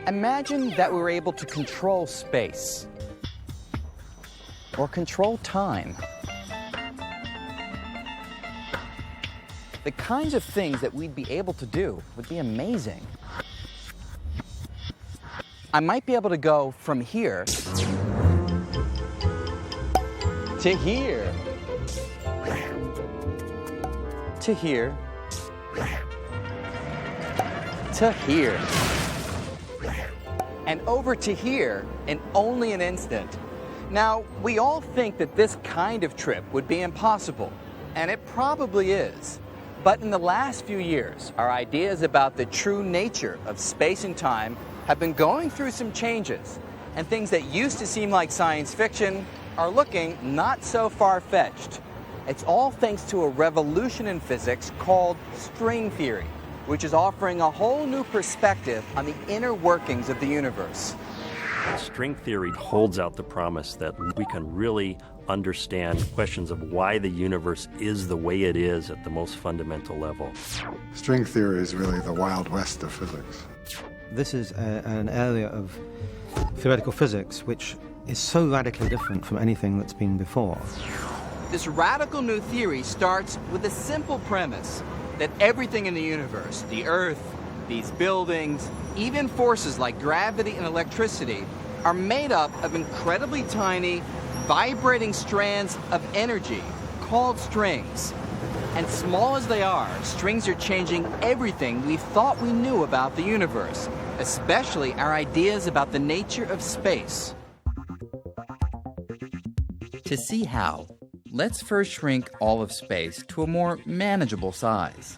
Imagine that we were able to control space or control time. The kinds of things that we'd be able to do would be amazing. I might be able to go from here to here, to here, to here, and over to here in only an instant. Now, we all think that this kind of trip would be impossible, and it probably is. But in the last few years, our ideas about the true nature of space and time have been going through some changes, and things that used to seem like science fiction are looking not so far-fetched. It's all thanks to a revolution in physics called string theory, which is offering a whole new perspective on the inner workings of the universe. String theory holds out the promise that we can really understand questions of why the universe is the way it is at the most fundamental level. String theory is really the Wild West of physics. This is an area of theoretical physics which is so radically different from anything that's been before. This radical new theory starts with a simple premise that everything in the universe, the Earth, these buildings, even forces like gravity and electricity, are made up of incredibly tiny, vibrating strands of energy called strings. And small as they are, strings are changing everything we thought we knew about the universe, especially our ideas about the nature of space. To see how, let's first shrink all of space to a more manageable size.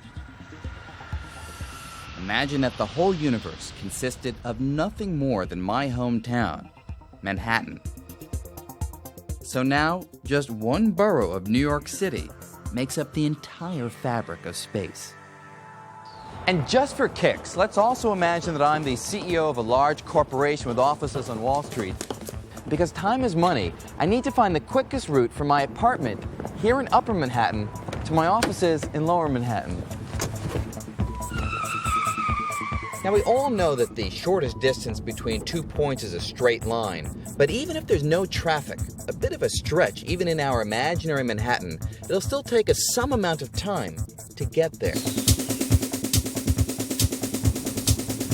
Imagine that the whole universe consisted of nothing more than my hometown, Manhattan. So now, just one borough of New York City makes up the entire fabric of space. And just for kicks, let's also imagine that I'm the CEO of a large corporation with offices on Wall Street. Because time is money, I need to find the quickest route from my apartment here in Upper Manhattan to my offices in Lower Manhattan. Now, we all know that the shortest distance between 2 points is a straight line, but even if there's no traffic, a bit of a stretch, even in our imaginary Manhattan, it'll still take us some amount of time to get there.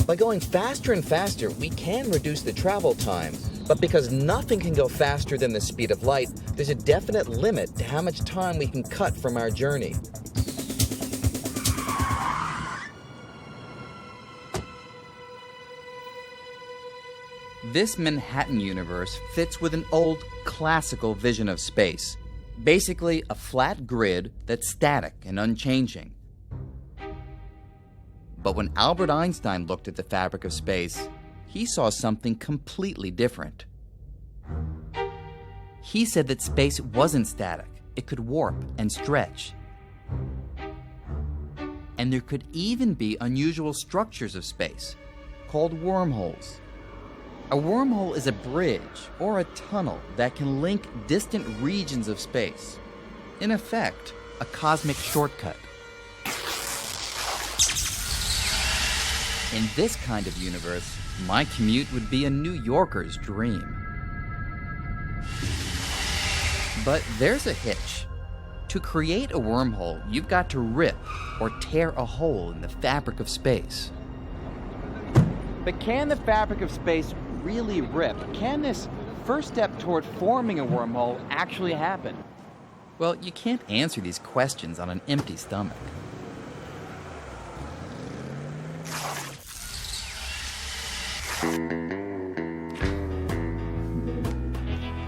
By going faster and faster, we can reduce the travel time, but because nothing can go faster than the speed of light, there's a definite limit to how much time we can cut from our journey. This Manhattan universe fits with an old classical vision of space. Basically, a flat grid that's static and unchanging. But when Albert Einstein looked at the fabric of space, he saw something completely different. He said that space wasn't static. It could warp and stretch. And there could even be unusual structures of space, called wormholes. A wormhole is a bridge or a tunnel that can link distant regions of space. In effect, a cosmic shortcut. In this kind of universe, my commute would be a New Yorker's dream. But there's a hitch. To create a wormhole, you've got to rip or tear a hole in the fabric of space. But can the fabric of space really rip? Can this first step toward forming a wormhole actually happen? Well, you can't answer these questions on an empty stomach.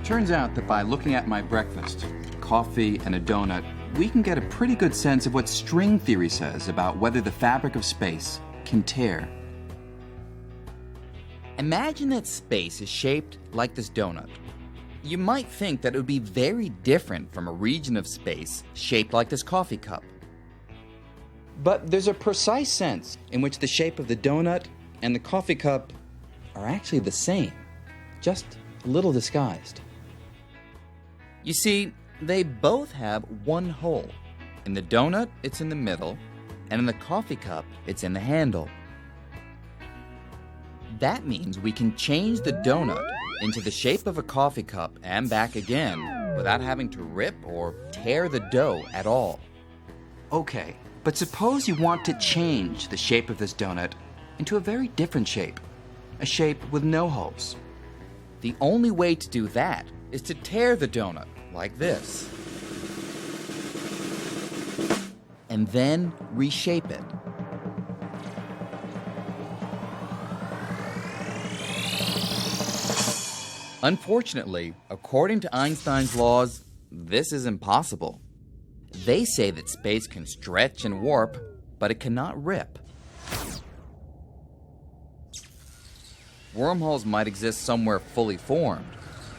Turns out that by looking at my breakfast, coffee and a donut, we can get a pretty good sense of what string theory says about whether the fabric of space can tear. Imagine that space is shaped like this donut. You might think that it would be very different from a region of space shaped like this coffee cup. But there's a precise sense in which the shape of the donut and the coffee cup are actually the same, just a little disguised. You see, they both have one hole. In the donut, it's in the middle, and in the coffee cup, it's in the handle. That means we can change the donut into the shape of a coffee cup and back again without having to rip or tear the dough at all. Okay, but suppose you want to change the shape of this donut into a very different shape, a shape with no holes. The only way to do that is to tear the donut like this, and then reshape it. Unfortunately, according to Einstein's laws, this is impossible. They say that space can stretch and warp, but it cannot rip. Wormholes might exist somewhere fully formed,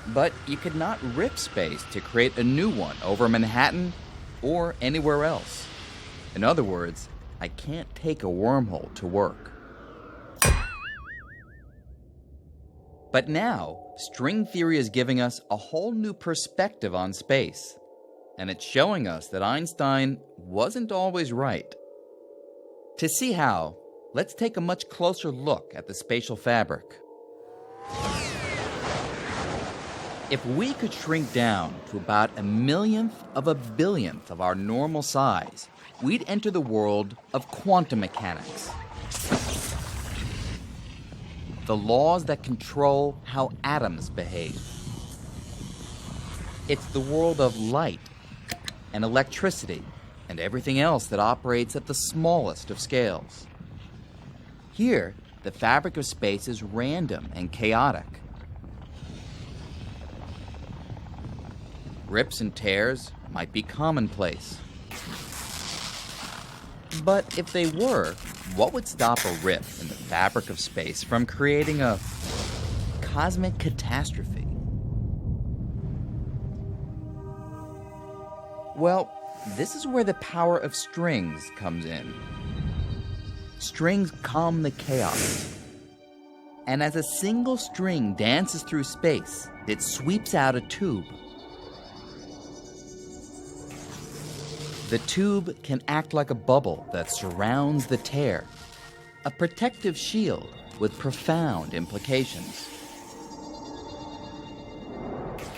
but you could not rip space to create a new one over Manhattan or anywhere else. In other words, I can't take a wormhole to work. But now, string theory is giving us a whole new perspective on space, and it's showing us that Einstein wasn't always right. To see how, let's take a much closer look at the spatial fabric. If we could shrink down to about 1/millionth of a billionth of our normal size, we'd enter the world of quantum mechanics. The laws that control how atoms behave. It's the world of light and electricity and everything else that operates at the smallest of scales. Here, the fabric of space is random and chaotic. Rips and tears might be commonplace. But if they were, what would stop a rip in the fabric of space from creating a cosmic catastrophe? Well, this is where the power of strings comes in. Strings calm the chaos. And as a single string dances through space, it sweeps out a tube. The tube can act like a bubble that surrounds the tear, a protective shield with profound implications.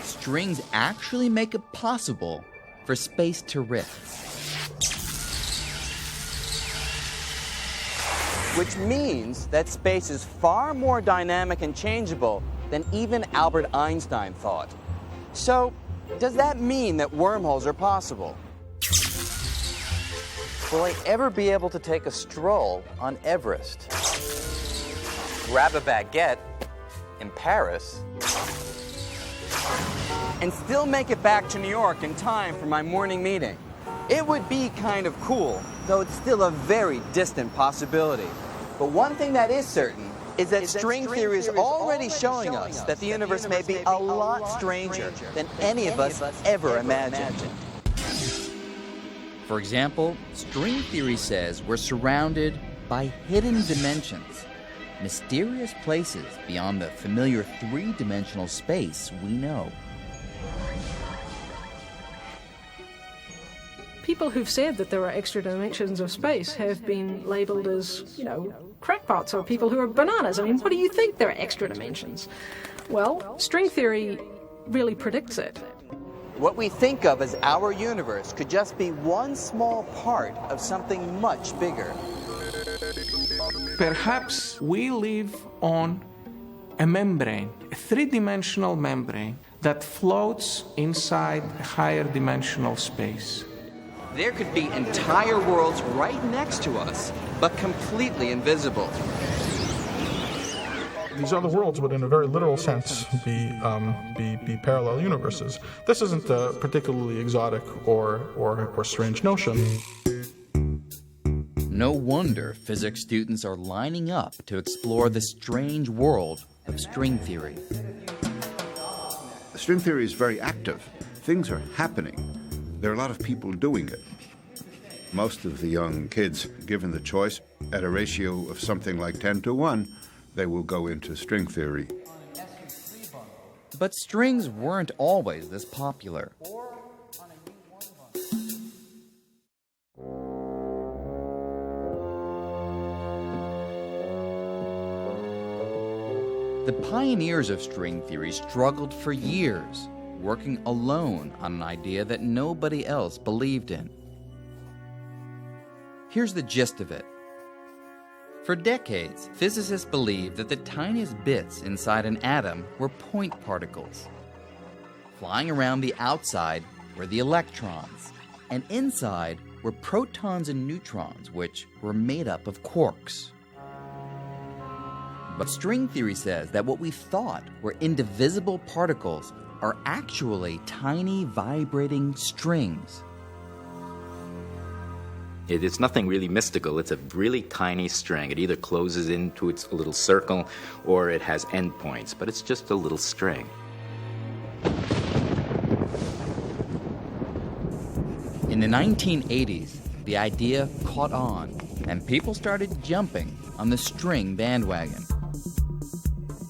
Strings actually make it possible for space to rip. Which means that space is far more dynamic and changeable than even Albert Einstein thought. So, does that mean that wormholes are possible? Will I ever be able to take a stroll on Everest? Grab a baguette in Paris? And still make it back to New York in time for my morning meeting? It would be kind of cool, though it's still a very distant possibility. But one thing that is certain is that string theory is already showing us that the universe may be a lot stranger than any of us ever imagined. For example, string theory says we're surrounded by hidden dimensions, mysterious places beyond the familiar three-dimensional space we know. People who've said that there are extra dimensions of space have been labeled as, crackpots or people who are bananas. I mean, what do you think there are extra dimensions? Well, string theory really predicts it. What we think of as our universe could just be one small part of something much bigger. Perhaps we live on a membrane, a three-dimensional membrane that floats inside a higher dimensional space. There could be entire worlds right next to us, but completely invisible. These other worlds would, in a very literal sense, be parallel universes. This isn't a particularly exotic or strange notion. No wonder physics students are lining up to explore the strange world of string theory. String theory is very active. Things are happening. There are a lot of people doing it. Most of the young kids, given the choice, at a ratio of something like 10-to-1, they will go into string theory. But strings weren't always this popular. The pioneers of string theory struggled for years, working alone on an idea that nobody else believed in. Here's the gist of it. For decades, physicists believed that the tiniest bits inside an atom were point particles. Flying around the outside were the electrons, and inside were protons and neutrons, which were made up of quarks. But string theory says that what we thought were indivisible particles are actually tiny vibrating strings. It's nothing really mystical. It's a really tiny string. It either closes into its little circle or it has endpoints, but it's just a little string. In the 1980s, the idea caught on, and people started jumping on the string bandwagon.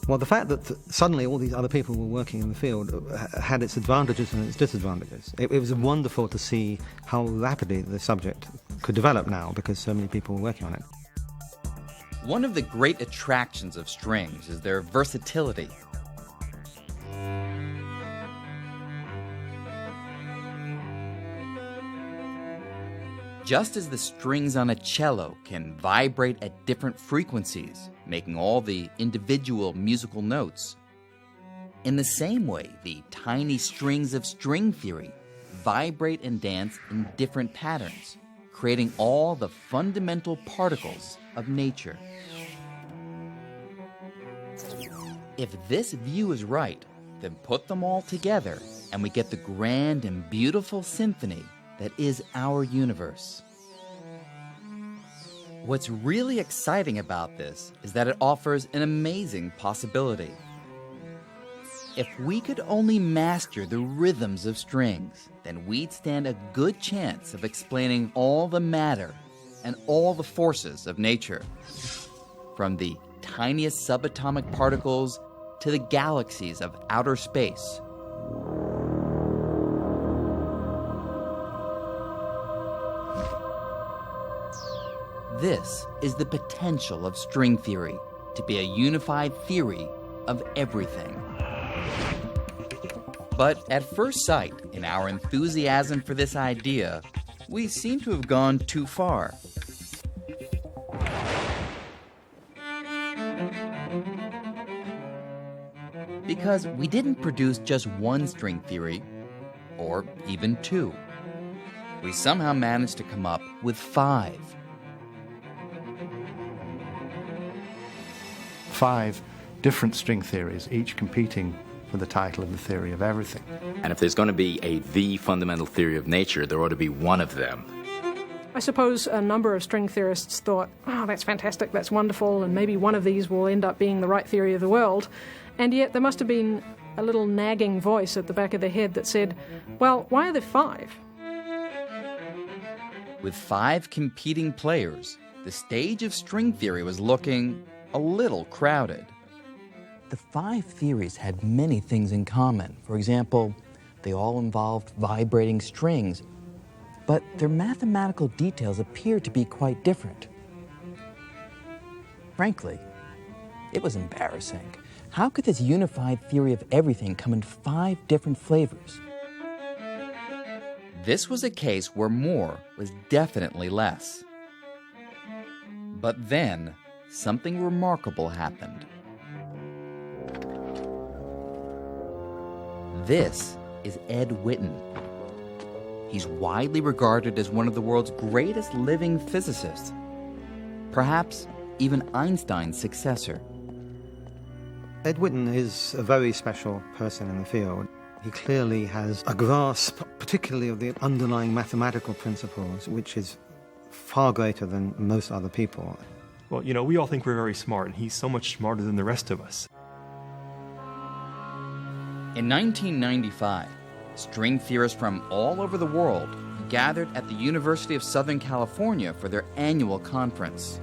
Well, the fact that suddenly all these other people were working in the field had its advantages and its disadvantages. It was wonderful to see how rapidly the subject could develop now because so many people were working on it. One of the great attractions of strings is their versatility. Just as the strings on a cello can vibrate at different frequencies, making all the individual musical notes, in the same way, the tiny strings of string theory vibrate and dance in different patterns, creating all the fundamental particles of nature. If this view is right, then put them all together and we get the grand and beautiful symphony that is our universe. What's really exciting about this is that it offers an amazing possibility. If we could only master the rhythms of strings, then we'd stand a good chance of explaining all the matter and all the forces of nature, from the tiniest subatomic particles to the galaxies of outer space. This is the potential of string theory, to be a unified theory of everything. But at first sight, in our enthusiasm for this idea, we seem to have gone too far. Because we didn't produce just one string theory, or even two. We somehow managed to come up with 5. 5 different string theories, each competing for the title of the theory of everything. And if there's going to be the fundamental theory of nature, there ought to be one of them. I suppose a number of string theorists thought, oh, that's fantastic, that's wonderful, and maybe one of these will end up being the right theory of the world. And yet there must have been a little nagging voice at the back of their head that said, well, why are there 5? With 5 competing players, the stage of string theory was looking a little crowded. The 5 theories had many things in common. For example, they all involved vibrating strings, but their mathematical details appeared to be quite different. Frankly, it was embarrassing. How could this unified theory of everything come in 5 different flavors? This was a case where more was definitely less. But then, something remarkable happened. This is Ed Witten. He's widely regarded as one of the world's greatest living physicists, perhaps even Einstein's successor. Ed Witten is a very special person in the field. He clearly has a grasp, particularly of the underlying mathematical principles, which is far greater than most other people. Well, you know, we all think we're very smart, and he's so much smarter than the rest of us. In 1995, string theorists from all over the world gathered at the University of Southern California for their annual conference.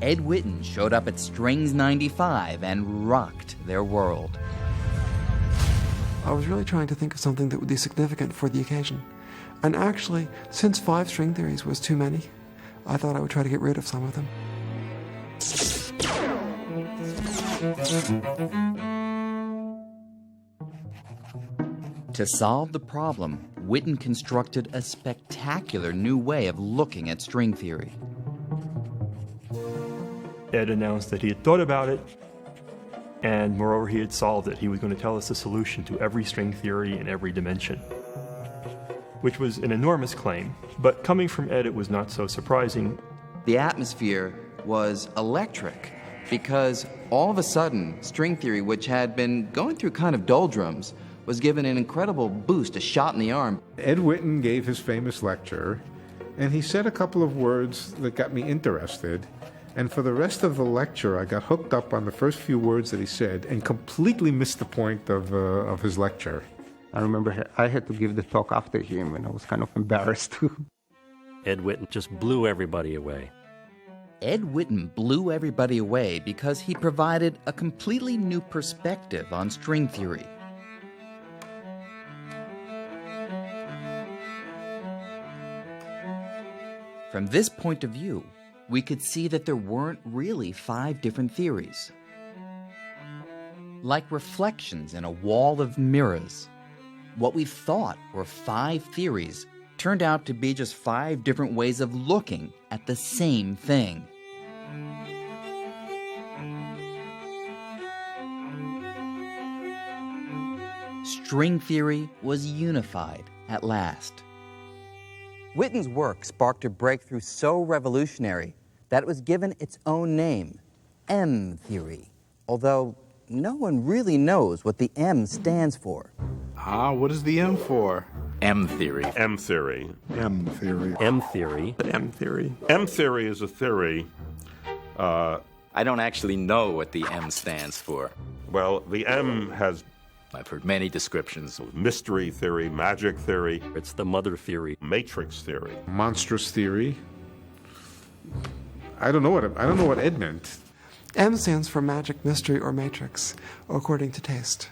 Ed Witten showed up at Strings 95 and rocked their world. I was really trying to think of something that would be significant for the occasion. And actually, since 5 string theories was too many, I thought I would try to get rid of some of them. To solve the problem, Witten constructed a spectacular new way of looking at string theory. Ed announced that he had thought about it, and moreover, he had solved it. He was going to tell us the solution to every string theory in every dimension, which was an enormous claim. But coming from Ed, it was not so surprising. The atmosphere was electric because all of a sudden, string theory, which had been going through kind of doldrums, was given an incredible boost, a shot in the arm. Ed Witten gave his famous lecture, and he said a couple of words that got me interested. And for the rest of the lecture, I got hooked up on the first few words that he said and completely missed the point of his lecture. I remember I had to give the talk after him, and I was kind of embarrassed too. Ed Witten just blew everybody away. Ed Witten blew everybody away because he provided a completely new perspective on string theory. From this point of view, we could see that there weren't really 5 different theories. Like reflections in a wall of mirrors, what we thought were 5 theories turned out to be just 5 different ways of looking at the same thing. String theory was unified at last. Witten's work sparked a breakthrough so revolutionary that it was given its own name, M theory, although no one really knows what the M stands for. What is the M for? M theory. M theory. M theory. M theory. M theory. M theory is a theory. I don't actually know what the M stands for. Well, the M has... I've heard many descriptions. Mystery theory, magic theory. It's the mother theory. Matrix theory. Monstrous theory. I don't know what Ed meant. M stands for magic, mystery, or matrix, according to taste.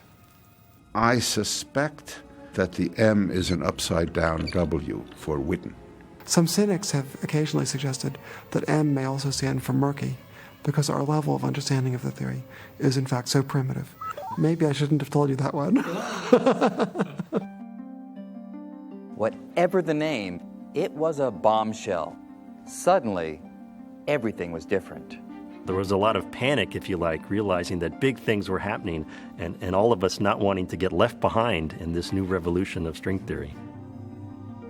I suspect that the M is an upside-down W for Witten. Some cynics have occasionally suggested that M may also stand for murky, because our level of understanding of the theory is in fact so primitive. Maybe I shouldn't have told you that one. Whatever the name, it was a bombshell. Suddenly, everything was different. There was a lot of panic, if you like, realizing that big things were happening and all of us not wanting to get left behind in this new revolution of string theory.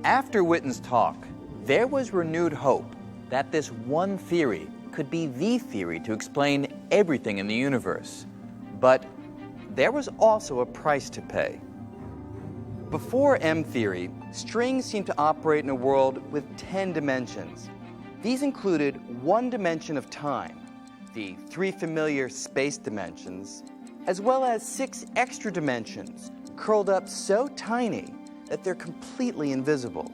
After Witten's talk, there was renewed hope that this one theory could be the theory to explain everything in the universe. But there was also a price to pay. Before M theory, strings seemed to operate in a world with 10 dimensions. These included 1 dimension of time, the 3 familiar space dimensions, as well as 6 extra dimensions, curled up so tiny that they're completely invisible.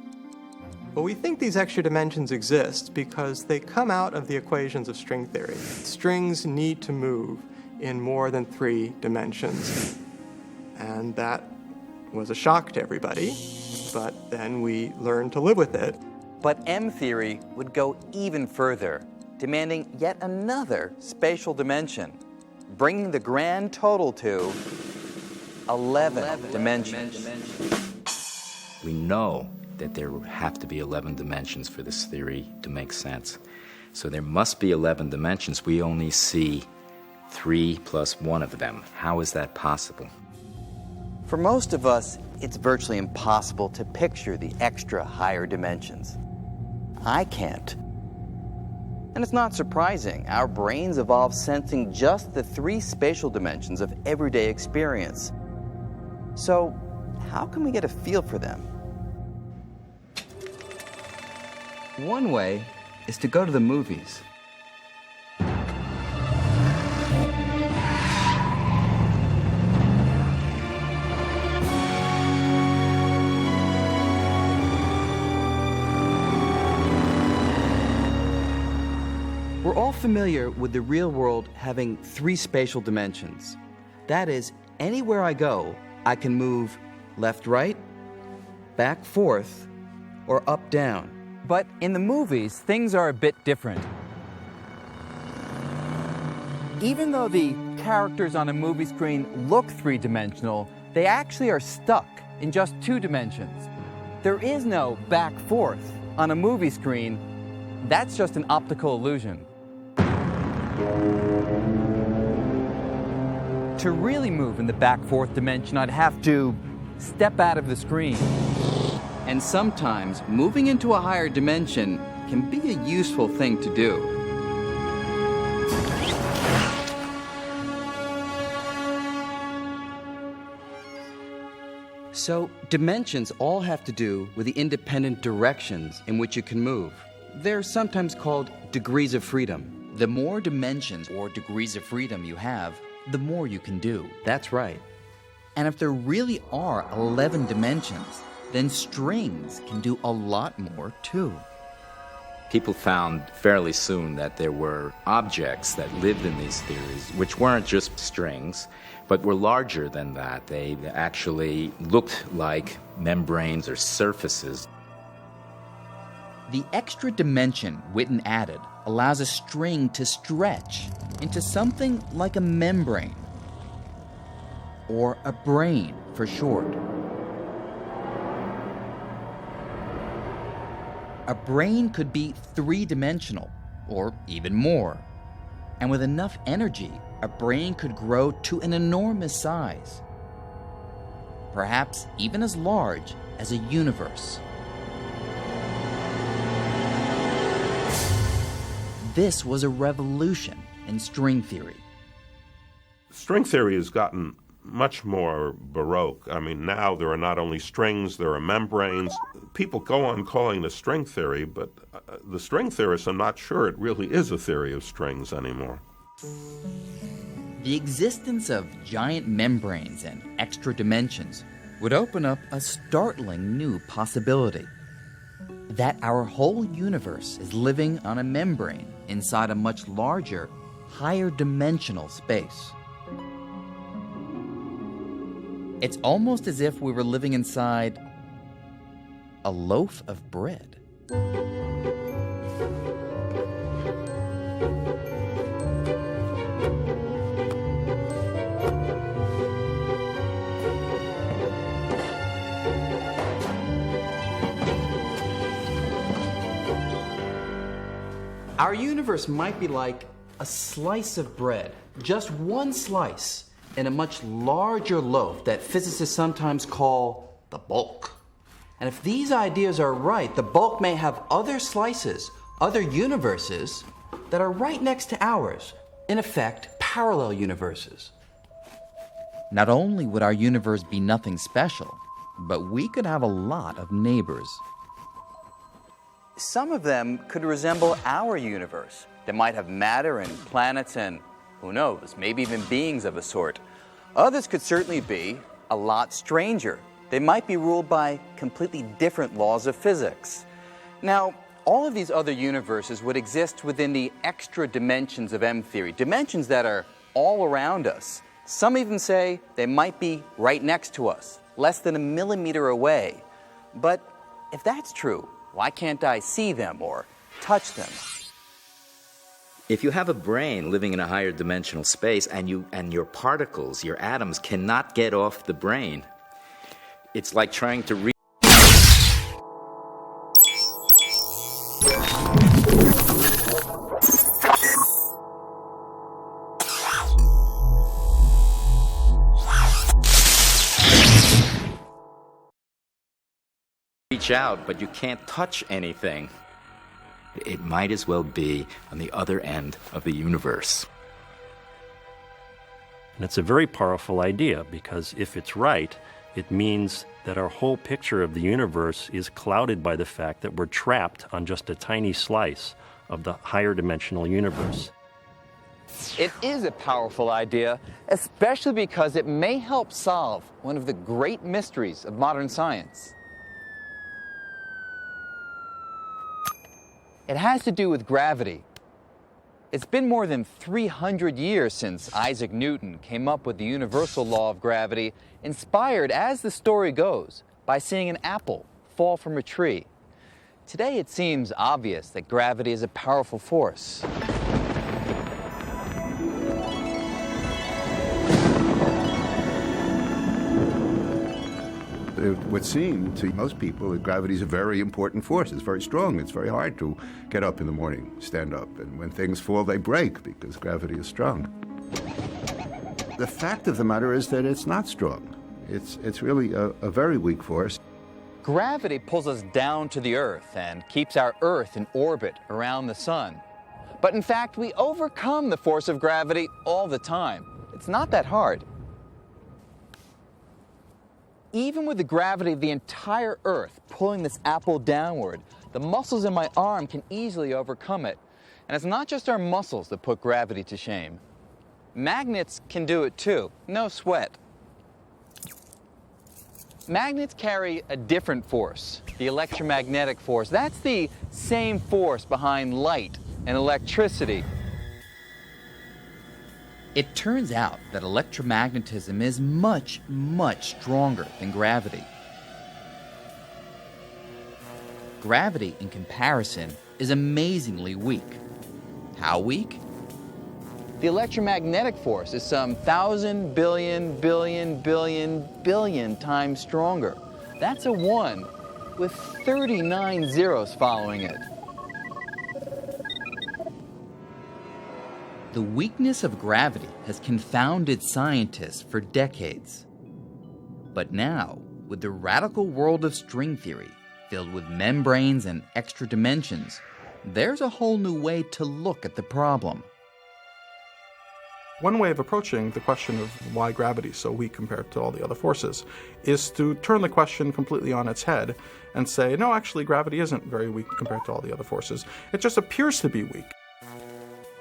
Well, we think these extra dimensions exist because they come out of the equations of string theory. Strings need to move in more than 3 dimensions. And that was a shock to everybody, but then we learned to live with it. But M theory would go even further, demanding yet another spatial dimension, bringing the grand total to 11 dimensions. We know that there have to be 11 dimensions for this theory to make sense. So there must be 11 dimensions. We only see 3 plus 1 of them. How is that possible? For most of us, it's virtually impossible to picture the extra higher dimensions. I can't. And it's not surprising. Our brains evolved sensing just the 3 spatial dimensions of everyday experience. So, how can we get a feel for them? One way is to go to the movies. We're all familiar with the real world having 3 spatial dimensions. That is, anywhere I go, I can move left, right, back, forth, or up, down. But in the movies, things are a bit different. Even though the characters on a movie screen look three-dimensional, they actually are stuck in just two dimensions. There is no back-forth on a movie screen. That's just an optical illusion. To really move in the back-forth dimension, I'd have to step out of the screen. And sometimes moving into a higher dimension can be a useful thing to do. So, dimensions all have to do with the independent directions in which you can move. They're sometimes called degrees of freedom. The more dimensions or degrees of freedom you have, the more you can do. That's right. And if there really are 11 dimensions, then strings can do a lot more too. People found fairly soon that there were objects that lived in these theories, which weren't just strings, but were larger than that. They actually looked like membranes or surfaces. The extra dimension Witten added allows a string to stretch into something like a membrane, or a brain for short. A brain could be three-dimensional, or even more. And with enough energy, a brain could grow to an enormous size. Perhaps even as large as a universe. This was a revolution in string theory. String theory has gotten much more baroque. I mean, now there are not only strings, there are membranes. People go on calling it string theory, but the string theorists are not sure it really is a theory of strings anymore. The existence of giant membranes and extra dimensions would open up a startling new possibility. That our whole universe is living on a membrane inside a much larger, higher dimensional space. It's almost as if we were living inside a loaf of bread. Our universe might be like a slice of bread, just one slice in a much larger loaf that physicists sometimes call the bulk. And if these ideas are right, the bulk may have other slices, other universes that are right next to ours, in effect, parallel universes. Not only would our universe be nothing special, but we could have a lot of neighbors. Some of them could resemble our universe. They might have matter and planets and, who knows, maybe even beings of a sort. Others could certainly be a lot stranger. They might be ruled by completely different laws of physics. Now, all of these other universes would exist within the extra dimensions of M-theory, dimensions that are all around us. Some even say they might be right next to us, less than a millimeter away. But if that's true, why can't I see them or touch them? If you have a brain living in a higher dimensional space and your particles, your atoms, cannot get off the brain, it's like trying to reach out, but you can't touch anything. It might as well be on the other end of the universe. And it's a very powerful idea, because if it's right, it means that our whole picture of the universe is clouded by the fact that we're trapped on just a tiny slice of the higher dimensional universe. It is a powerful idea, especially because it may help solve one of the great mysteries of modern science. It has to do with gravity. It's been more than 300 years since Isaac Newton came up with the universal law of gravity, inspired, as the story goes, by seeing an apple fall from a tree. Today it seems obvious that gravity is a powerful force. It would seem to most people that gravity is a very important force. It's very strong. It's very hard to get up in the morning, stand up. And when things fall, they break because gravity is strong. The fact of the matter is that it's not strong. It's really a very weak force. Gravity pulls us down to the Earth and keeps our Earth in orbit around the sun. But in fact, we overcome the force of gravity all the time. It's not that hard. Even with the gravity of the entire Earth pulling this apple downward, the muscles in my arm can easily overcome it. And it's not just our muscles that put gravity to shame. Magnets can do it too, no sweat. Magnets carry a different force, the electromagnetic force. That's the same force behind light and electricity. It turns out that electromagnetism is much, much stronger than gravity. Gravity, in comparison, is amazingly weak. How weak? The electromagnetic force is some 1,000 billion times stronger. That's a 1 with 39 zeros following it. The weakness of gravity has confounded scientists for decades. But now, with the radical world of string theory, filled with membranes and extra dimensions, there's a whole new way to look at the problem. One way of approaching the question of why gravity is so weak compared to all the other forces is to turn the question completely on its head and say, no, actually, gravity isn't very weak compared to all the other forces. It just appears to be weak.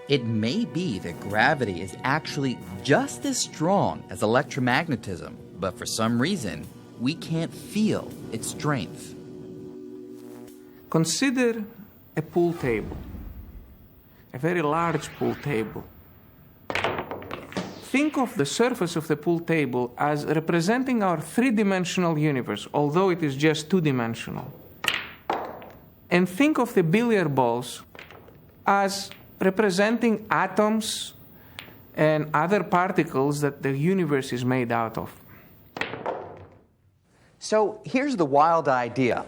It may be that gravity is actually just as strong as electromagnetism, but for some reason, we can't feel its strength. Consider a pool table, a very large pool table. Think of the surface of the pool table as representing our three-dimensional universe, although it is just two-dimensional. And think of the billiard balls as representing atoms and other particles that the universe is made out of. So here's the wild idea.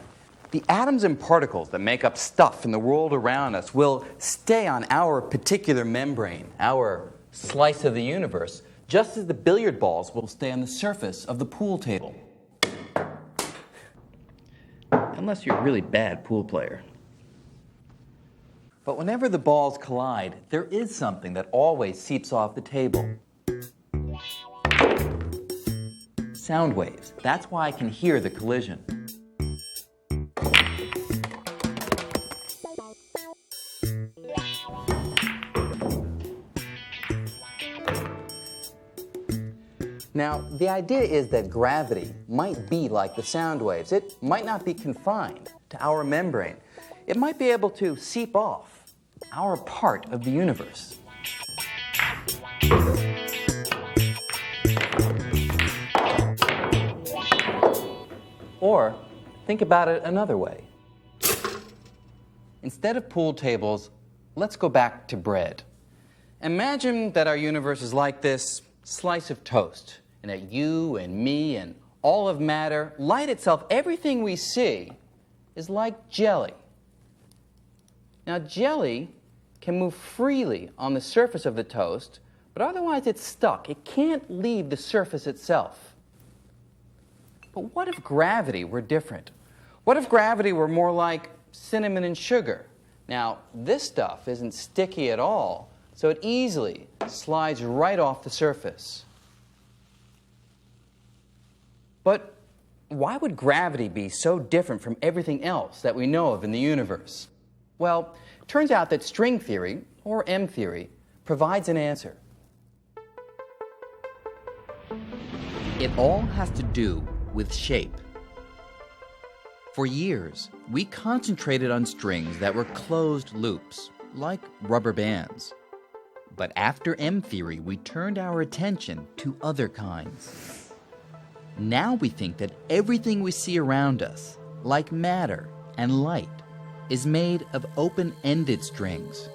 The atoms and particles that make up stuff in the world around us will stay on our particular membrane, our slice of the universe, just as the billiard balls will stay on the surface of the pool table. Unless you're a really bad pool player. But whenever the balls collide, there is something that always seeps off the table. Sound waves. That's why I can hear the collision. Now, the idea is that gravity might be like the sound waves. It might not be confined to our membrane. It might be able to seep off our part of the universe. Or think about it another way. Instead of pool tables, let's go back to bread. Imagine that our universe is like this slice of toast, and that you and me and all of matter, light itself, everything we see is like jelly. Now, jelly can move freely on the surface of the toast, but otherwise it's stuck. It can't leave the surface itself. But what if gravity were different? What if gravity were more like cinnamon and sugar? Now, this stuff isn't sticky at all, so it easily slides right off the surface. But why would gravity be so different from everything else that we know of in the universe? Well, it turns out that string theory, or M theory, provides an answer. It all has to do with shape. For years, we concentrated on strings that were closed loops, like rubber bands. But after M theory, we turned our attention to other kinds. Now we think that everything we see around us, like matter and light, is made of open-ended strings.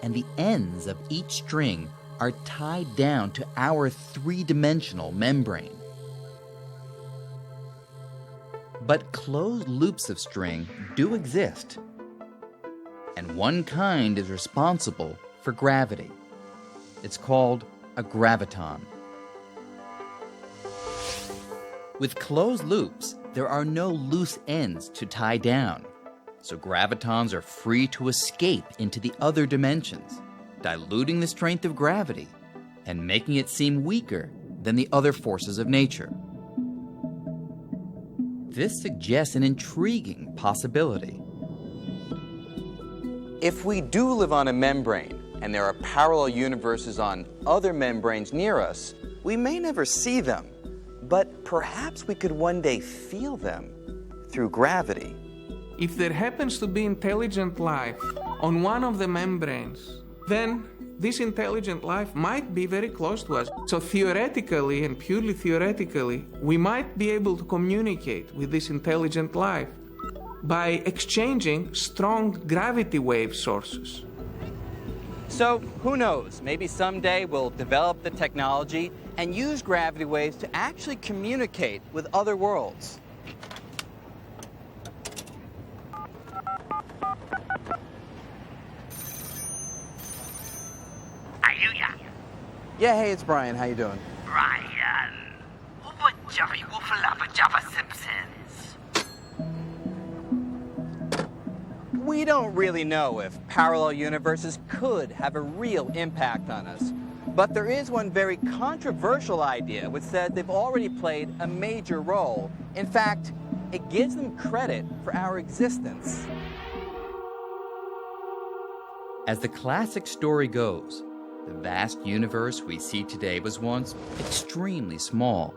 And the ends of each string are tied down to our three-dimensional membrane. But closed loops of string do exist, and one kind is responsible for gravity. It's called a graviton. With closed loops, there are no loose ends to tie down, so gravitons are free to escape into the other dimensions, diluting the strength of gravity and making it seem weaker than the other forces of nature. This suggests an intriguing possibility. If we do live on a membrane and there are parallel universes on other membranes near us, we may never see them, but perhaps we could one day feel them through gravity. If there happens to be intelligent life on one of the membranes, then this intelligent life might be very close to us. So theoretically, and purely theoretically, we might be able to communicate with this intelligent life by exchanging strong gravity wave sources. So who knows, maybe someday we'll develop the technology and use gravity waves to actually communicate with other worlds. Yeah, hey, it's Brian. How you doing? Brian, what Jabby Woofalapa Jabba Simpsons? We don't really know if parallel universes could have a real impact on us. But there is one very controversial idea which says they've already played a major role. In fact, it gives them credit for our existence. As the classic story goes, the vast universe we see today was once extremely small,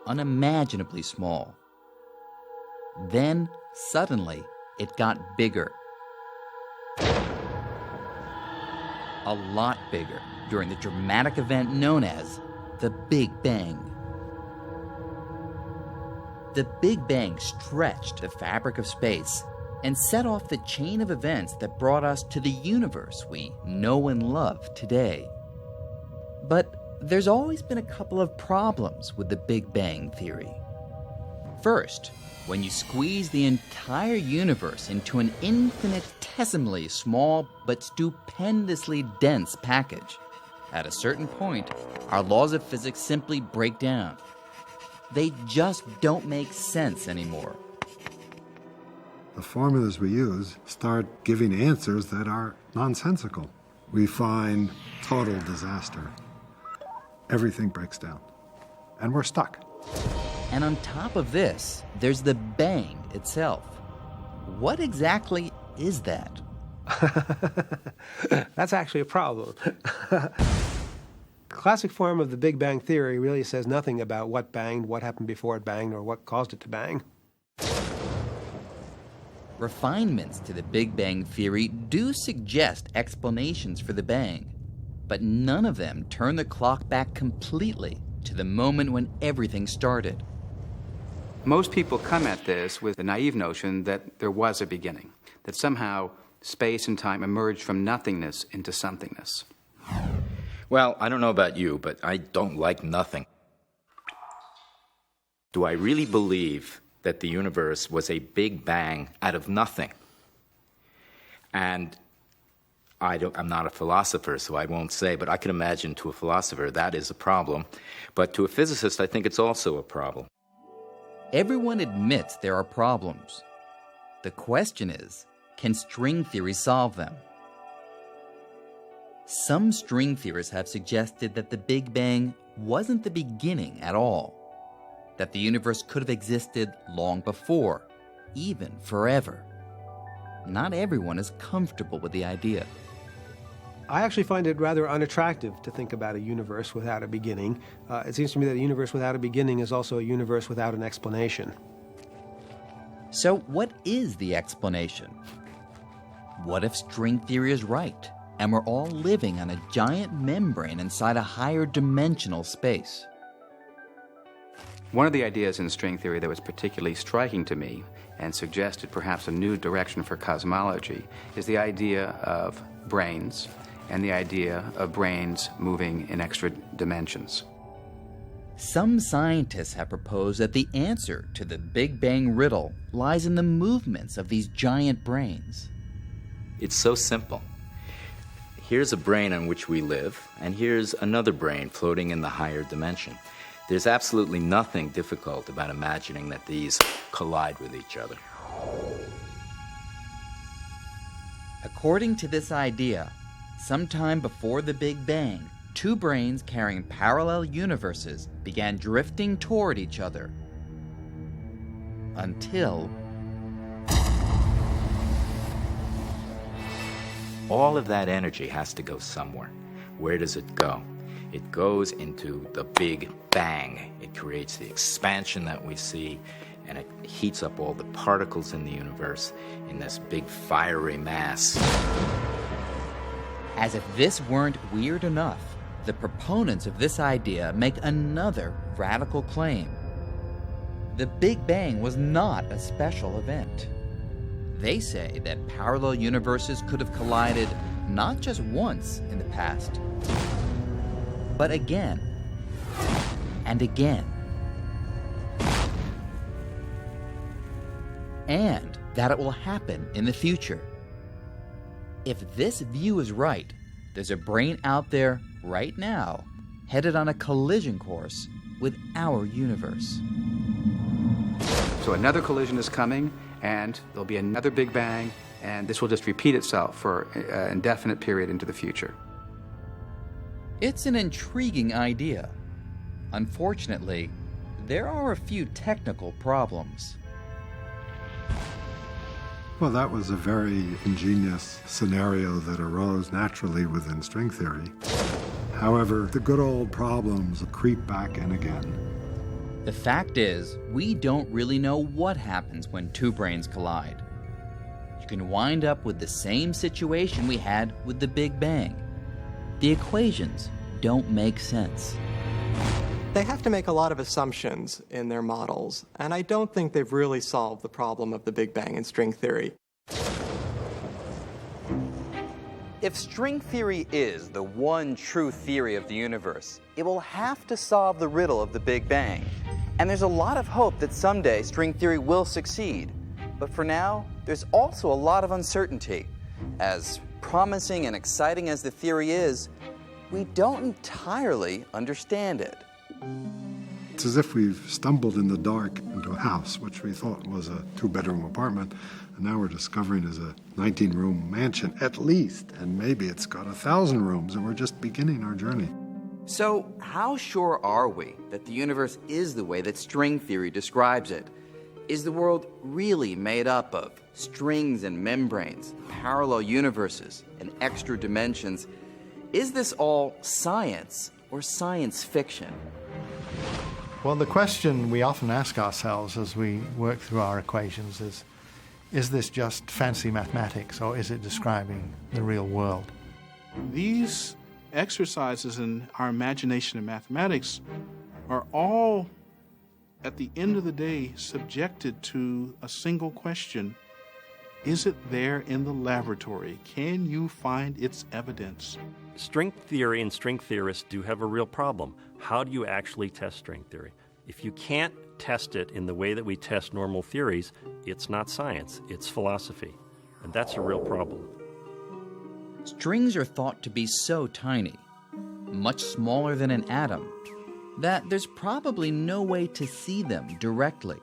unimaginably small. Then, suddenly, it got bigger. A lot bigger during the dramatic event known as the Big Bang. The Big Bang stretched the fabric of space and set off the chain of events that brought us to the universe we know and love today. But there's always been a couple of problems with the Big Bang theory. First, when you squeeze the entire universe into an infinitesimally small but stupendously dense package, at a certain point, our laws of physics simply break down. They just don't make sense anymore. The formulas we use start giving answers that are nonsensical. We find total disaster. Everything breaks down, and we're stuck. And on top of this, there's the bang itself. What exactly is that? That's actually a problem. The classic form of the Big Bang theory really says nothing about what banged, what happened before it banged, or what caused it to bang. Refinements to the Big Bang theory do suggest explanations for the bang, but none of them turn the clock back completely to the moment when everything started. Most people come at this with the naive notion that there was a beginning, that somehow space and time emerged from nothingness into somethingness. Well, I don't know about you, but I don't like nothing. Do I really believe that the universe was a big bang out of nothing? And I'm not a philosopher, so I won't say, but I can imagine to a philosopher that is a problem. But to a physicist, I think it's also a problem. Everyone admits there are problems. The question is, can string theory solve them? Some string theorists have suggested that the Big Bang wasn't the beginning at all, that the universe could have existed long before, even forever. Not everyone is comfortable with the idea. I actually find it rather unattractive to think about a universe without a beginning. It seems to me that a universe without a beginning is also a universe without an explanation. So what is the explanation? What if string theory is right, and we're all living on a giant membrane inside a higher dimensional space? One of the ideas in string theory that was particularly striking to me and suggested perhaps a new direction for cosmology is the idea of brains and the idea of brains moving in extra dimensions. Some scientists have proposed that the answer to the Big Bang riddle lies in the movements of these giant brains. It's so simple. Here's a brain on which we live, and here's another brain floating in the higher dimension. There's absolutely nothing difficult about imagining that these collide with each other. According to this idea, sometime before the Big Bang, two brains carrying parallel universes began drifting toward each other. Until all of that energy has to go somewhere. Where does it go? It goes into the Big Bang. It creates the expansion that we see, and it heats up all the particles in the universe in this big fiery mass. As if this weren't weird enough, the proponents of this idea make another radical claim. The Big Bang was not a special event. They say that parallel universes could have collided not just once in the past, but again and again. And that it will happen in the future. If this view is right, there's a brain out there right now headed on a collision course with our universe. So another collision is coming, and there'll be another Big Bang, and this will just repeat itself for an indefinite period into the future. It's an intriguing idea. Unfortunately, there are a few technical problems. Well, that was a very ingenious scenario that arose naturally within string theory. However, the good old problems creep back in again. The fact is, we don't really know what happens when two brains collide. You can wind up with the same situation we had with the Big Bang. The equations don't make sense. They have to make a lot of assumptions in their models, and I don't think they've really solved the problem of the Big Bang in string theory. If string theory is the one true theory of the universe, it will have to solve the riddle of the Big Bang. And there's a lot of hope that someday string theory will succeed. But for now, there's also a lot of uncertainty. As promising and exciting as the theory is, we don't entirely understand it. It's as if we've stumbled in the dark into a house, which we thought was a two-bedroom apartment, and now we're discovering is a 19-room mansion, at least, and maybe it's got 1,000 rooms, and we're just beginning our journey. So, how sure are we that the universe is the way that string theory describes it? Is the world really made up of strings and membranes, parallel universes, and extra dimensions? Is this all science or science fiction? Well, the question we often ask ourselves as we work through our equations is this just fancy mathematics, or is it describing the real world? These exercises in our imagination and mathematics are all, at the end of the day, subjected to a single question. Is it there in the laboratory? Can you find its evidence? String theory and string theorists do have a real problem. How do you actually test string theory? If you can't test it in the way that we test normal theories, it's not science, it's philosophy. And that's a real problem. Strings are thought to be so tiny, much smaller than an atom, that there's probably no way to see them directly.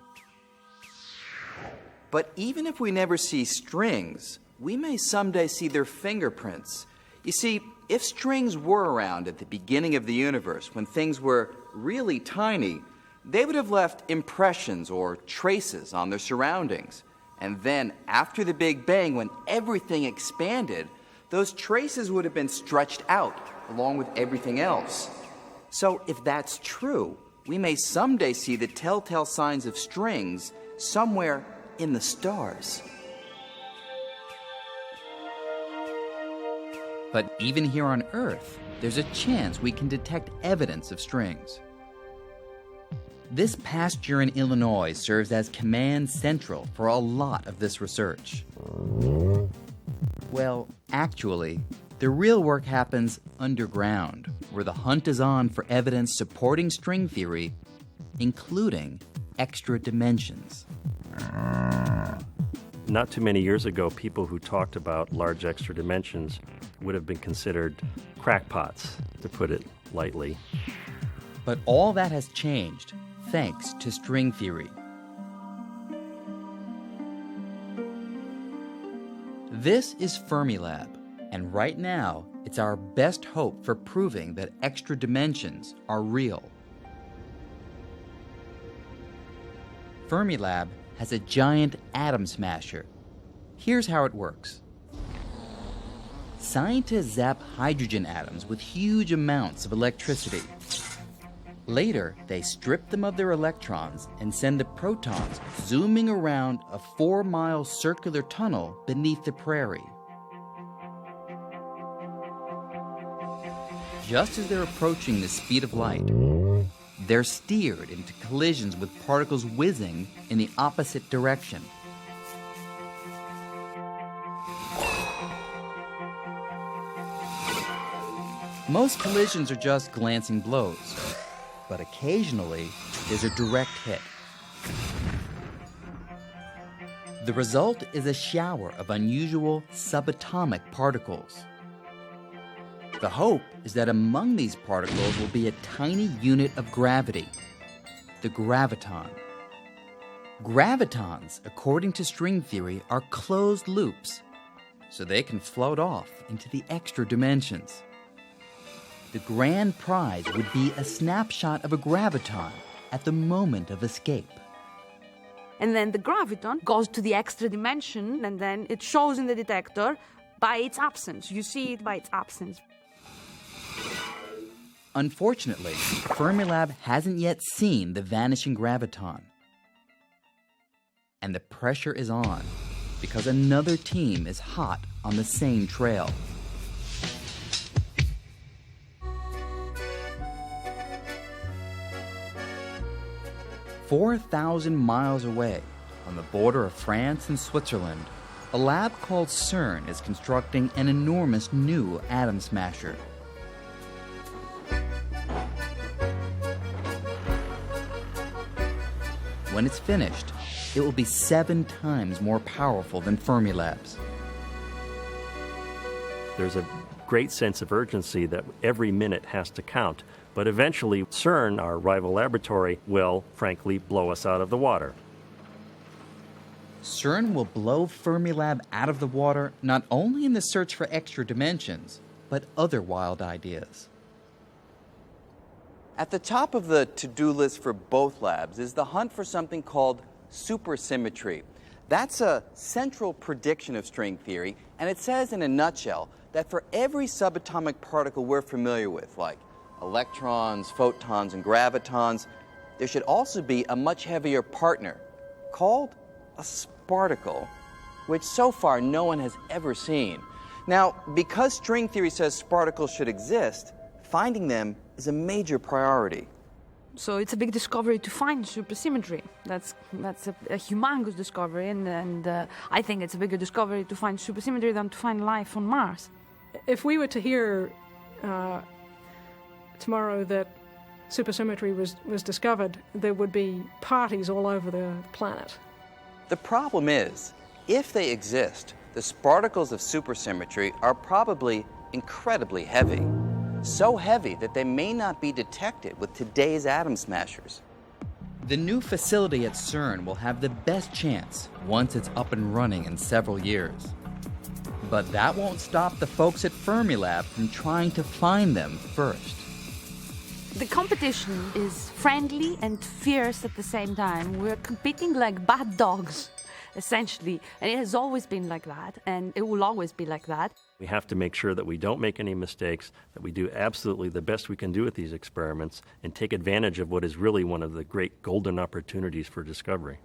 But even if we never see strings, we may someday see their fingerprints. You see, if strings were around at the beginning of the universe, when things were really tiny, they would have left impressions or traces on their surroundings. And then, after the Big Bang, when everything expanded, those traces would have been stretched out along with everything else. So if that's true, we may someday see the telltale signs of strings somewhere in the stars. But even here on Earth, there's a chance we can detect evidence of strings. This past year in Illinois serves as command central for a lot of this research. Well, actually, The real work happens underground, where the hunt is on for evidence supporting string theory, including extra dimensions. Not too many years ago, people who talked about large extra dimensions would have been considered crackpots, to put it lightly. But all that has changed thanks to string theory. This is Fermilab, and right now it's our best hope for proving that extra dimensions are real. Fermilab has a giant atom smasher. Here's how it works. Scientists zap hydrogen atoms with huge amounts of electricity. Later, they strip them of their electrons and send the protons zooming around a 4-mile circular tunnel beneath the prairie. Just as they're approaching the speed of light, they're steered into collisions with particles whizzing in the opposite direction. Most collisions are just glancing blows, but occasionally there's a direct hit. The result is a shower of unusual subatomic particles. The hope is that among these particles will be a tiny unit of gravity, the graviton. Gravitons, according to string theory, are closed loops, so they can float off into the extra dimensions. The grand prize would be a snapshot of a graviton at the moment of escape. And then the graviton goes to the extra dimension, and then it shows in the detector by its absence. You see it by its absence. Unfortunately, Fermilab hasn't yet seen the vanishing graviton. And the pressure is on, because another team is hot on the same trail. "4,000 miles away, on the border of France and Switzerland, a lab called CERN is constructing an enormous new atom smasher. When it's finished, it will be 7 times more powerful than Fermilab's. There's a great sense of urgency that every minute has to count, but eventually CERN, our rival laboratory, will, frankly, blow us out of the water. CERN will blow Fermilab out of the water not only in the search for extra dimensions, but other wild ideas. At the top of the to-do list for both labs is the hunt for something called supersymmetry. That's a central prediction of string theory, and it says in a nutshell that for every subatomic particle we're familiar with, like electrons, photons, and gravitons, there should also be a much heavier partner called a sparticle, which so far no one has ever seen. Now, because string theory says sparticles should exist, finding them is a major priority. So it's a big discovery to find supersymmetry. That's a humongous discovery, and I think it's a bigger discovery to find supersymmetry than to find life on Mars. If we were to hear tomorrow that supersymmetry was discovered, there would be parties all over the planet. The problem is, if they exist, the sparticles of supersymmetry are probably incredibly heavy. So heavy that they may not be detected with today's atom smashers. The new facility at CERN will have the best chance once it's up and running in several years. But that won't stop the folks at Fermilab from trying to find them first. The competition is friendly and fierce at the same time. We're competing like bad dogs, essentially. And it has always been like that, and it will always be like that. We have to make sure that we don't make any mistakes, that we do absolutely the best we can do with these experiments, and take advantage of what is really one of the great golden opportunities for discovery.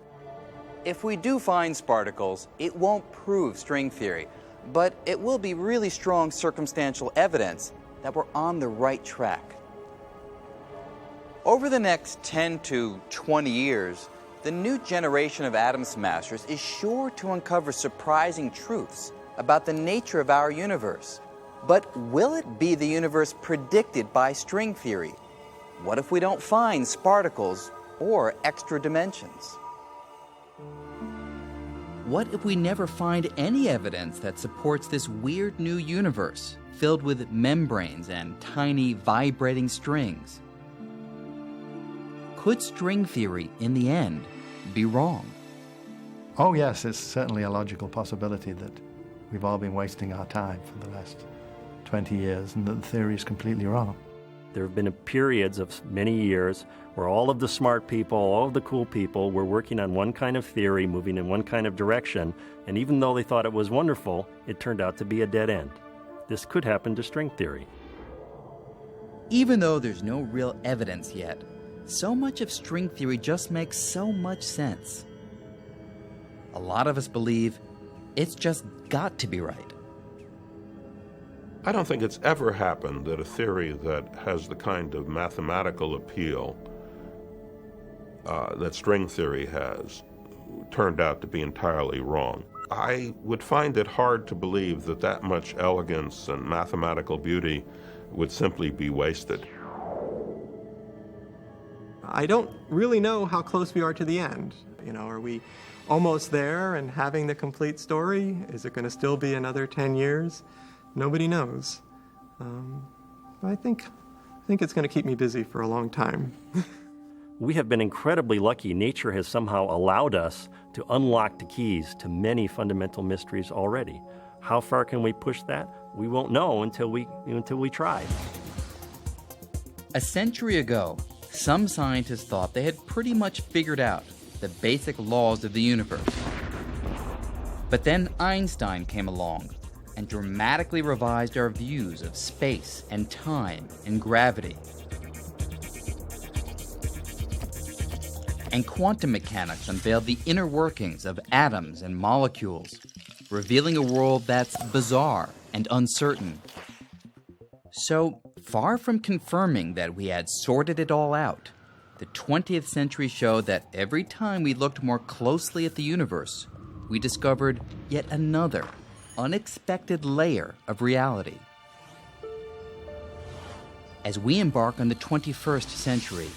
If we do find sparticles, it won't prove string theory, but it will be really strong circumstantial evidence that we're on the right track. Over the next 10 to 20 years, the new generation of atom smashers is sure to uncover surprising truths about the nature of our universe But will it be the universe predicted by string theory? What if we don't find sparticles or extra dimensions? What if we never find any evidence that supports this weird new universe filled with membranes and tiny vibrating strings? Could string theory, in the end, be wrong? Oh yes, it's certainly a logical possibility that we've all been wasting our time for the last 20 years and that the theory is completely wrong. There have been periods of many years where all of the smart people, all of the cool people were working on one kind of theory, moving in one kind of direction, and even though they thought it was wonderful, it turned out to be a dead end. This could happen to string theory. Even though there's no real evidence yet, so much of string theory just makes so much sense. A lot of us believe it's just got to be right. I don't think it's ever happened that a theory that has the kind of mathematical appeal that string theory has turned out to be entirely wrong. I would find it hard to believe that that much elegance and mathematical beauty would simply be wasted. I don't really know how close we are to the end. You know, are we almost there and having the complete story? Is it going to still be another 10 years? Nobody knows. I think it's going to keep me busy for a long time. We have been incredibly lucky. Nature has somehow allowed us to unlock the keys to many fundamental mysteries already. How far can we push that? We won't know until we try. A century ago, some scientists thought they had pretty much figured out the basic laws of the universe. But then Einstein came along and dramatically revised our views of space and time and gravity. And quantum mechanics unveiled the inner workings of atoms and molecules, revealing a world that's bizarre and uncertain. So, far from confirming that we had sorted it all out, the 20th century showed that every time we looked more closely at the universe, we discovered yet another unexpected layer of reality. As we embark on the 21st century,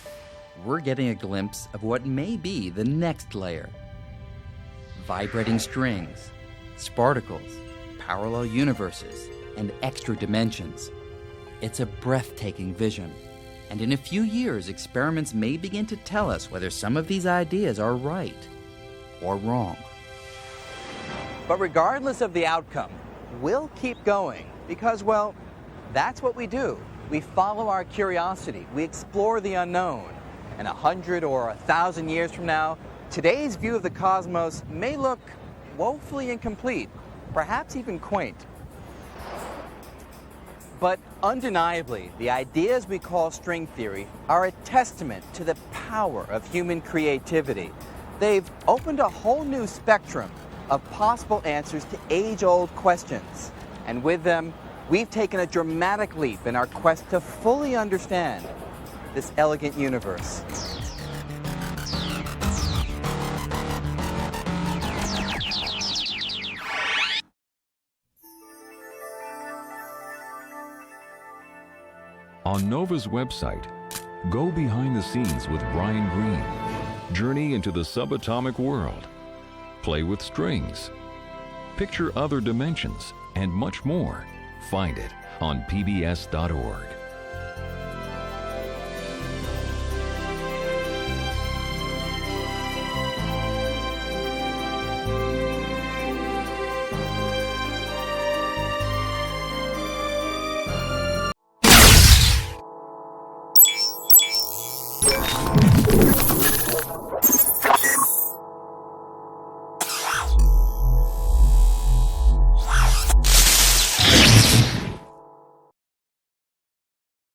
we're getting a glimpse of what may be the next layer. Vibrating strings, sparticles, parallel universes, and extra dimensions. It's a breathtaking vision, and in a few years, experiments may begin to tell us whether some of these ideas are right or wrong. But regardless of the outcome, we'll keep going because, well, that's what we do. We follow our curiosity. We explore the unknown. And 100 or 1,000 years from now, today's view of the cosmos may look woefully incomplete, perhaps even quaint. But undeniably, the ideas we call string theory are a testament to the power of human creativity. They've opened a whole new spectrum of possible answers to age-old questions. And with them, we've taken a dramatic leap in our quest to fully understand this elegant universe. On NOVA's website, go behind the scenes with Brian Greene. Journey into the subatomic world. Play with strings. Picture other dimensions and much more. Find it on pbs.org.